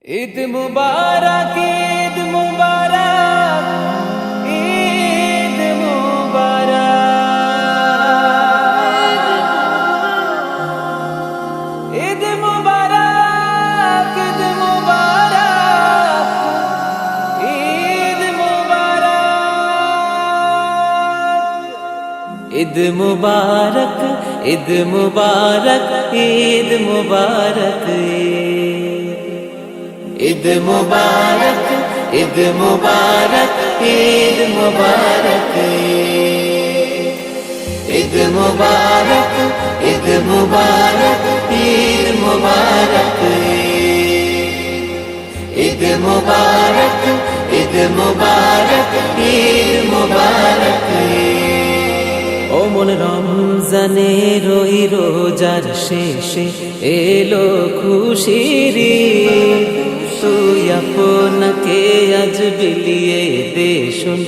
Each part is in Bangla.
ঈদ মুবারক, ঈদ মুবারক, ঈদ মুবারক, ঈদ মুবারক, ঈদ মুবারক, ঈদ মুবারক, ঈদ মুবারক, ঈদ মুবারক, ঈদ মুবারক, ঈদ মুবারক, ঈদ মুবারক, ঈদ মুবারক, ঈদ মুবারক, ঈদ মুবারক, ঈদ মুবারক, ঈদ মুবারক, ঈদ মুবারক, ঈদ মুবারক। ও মন রমজানের ওই রোজার শেষে এলো খুশির ঈদ, তুই আপনাকে আজ বিলিয়ে দে শোন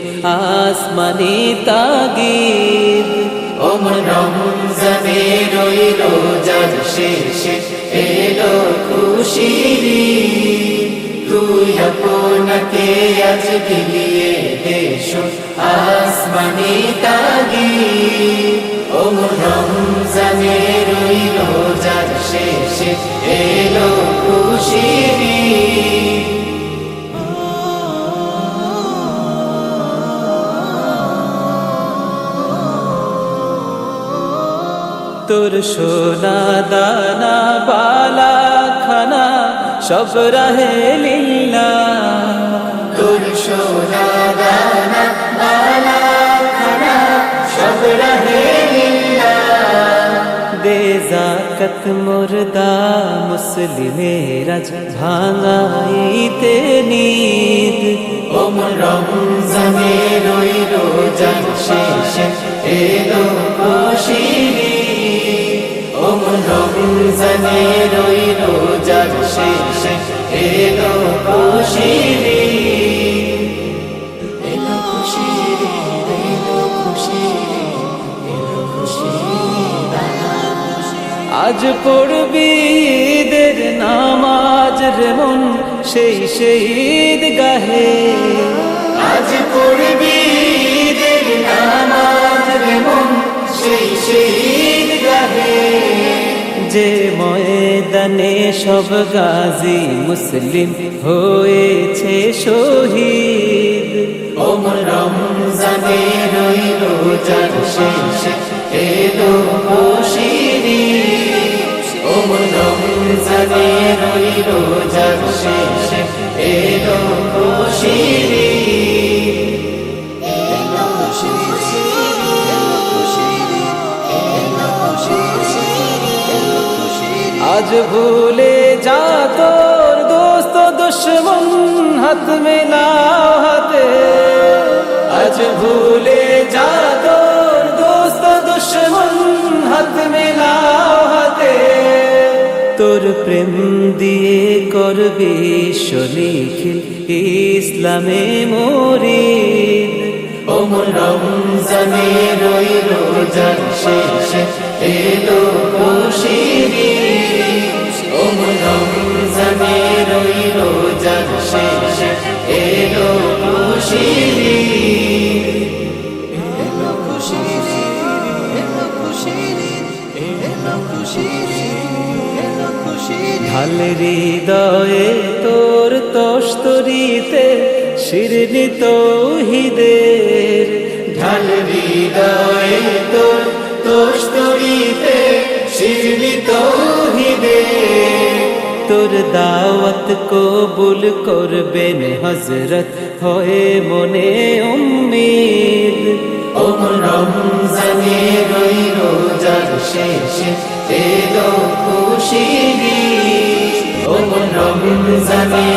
আসমানি তাগিদ। ও মন রমজানের ওই রোজার শেষে এলো খুশির ঈদ, তুই আপনাকে আজ বিলিয়ে দে শোন আসমানি তাগিদ। ও মন রমজানের ওই রোজার শেষে এলো খুশির ঈদ। তোর সোনা দানা বালা খানা সব রাহে লিল্লাহ, তোর সোনা দানা বালা খানা সব রাহে লিল্লাহ। দে যাকাত মুর্দা মুসলিমের আজ ভাঙাইতে নিদ। ও মন রমজানের ওই রোজার শেষে এলো খুশির ঈদ, ও মন রমজানের ওই রোজার শেষে এলো খুশির ঈদ, এলো খুশির ঈদ, এলো খুশির ঈদ, এলো খুশির ঈদ। আজ পড়বি ঈদের নামাজ রে মন সেই শহীদ গাহে, আজ পড়বি ঈদের নামাজ রে মন সেই শহীদ গাহে। যে ময়দানে সব গাজী মুসলিম হয়েছে শহীদ, ও মন রমজানের ওই রোজার শেষে এলো খুশির ঈদ, ও মন রমজানের ওই রোজার শেষে এলো খুশির ঈদ, এলো খুশির ঈদ, এলো খুশির ঈদ, এলো খুশির ঈদ, এলো খুশির ঈদ। আজ ভুলে যা তোর দোস্ত দুশ্মন হাত মেলাও হাতে, আজ ভুলে যা তোর দোস্ত দুশ্মন হাত মেলাও হাতে। তোর প্রেম দিয়ে করবি শনিখিল ইসলামে মরিদ, ও মন রমজানের ওই রোজার শেষে এলো খুশির ঈদ, ও মন রমজানের ওই রোজার শেষে এলো খুশির ঈদ, এলো খুশির ঈদ, এলো খুশির ঈদ, এলো খুশির ঈদ, এলো খুশির ঈদ। ঢাল হৃদয়ে তোর তস্তরিতে শিরনি তৌহিদের, ঢাল হৃদয়ে তোর তস্তরিতে শিরনি তৌহিদের। তোর দাওয়াত কবুল করবেন হযরত হয়ে মনে উম্মীদ, ও মন রমজানের ওই রোজার শেষে এলো খুশির ঈদ, ও মন রমজানের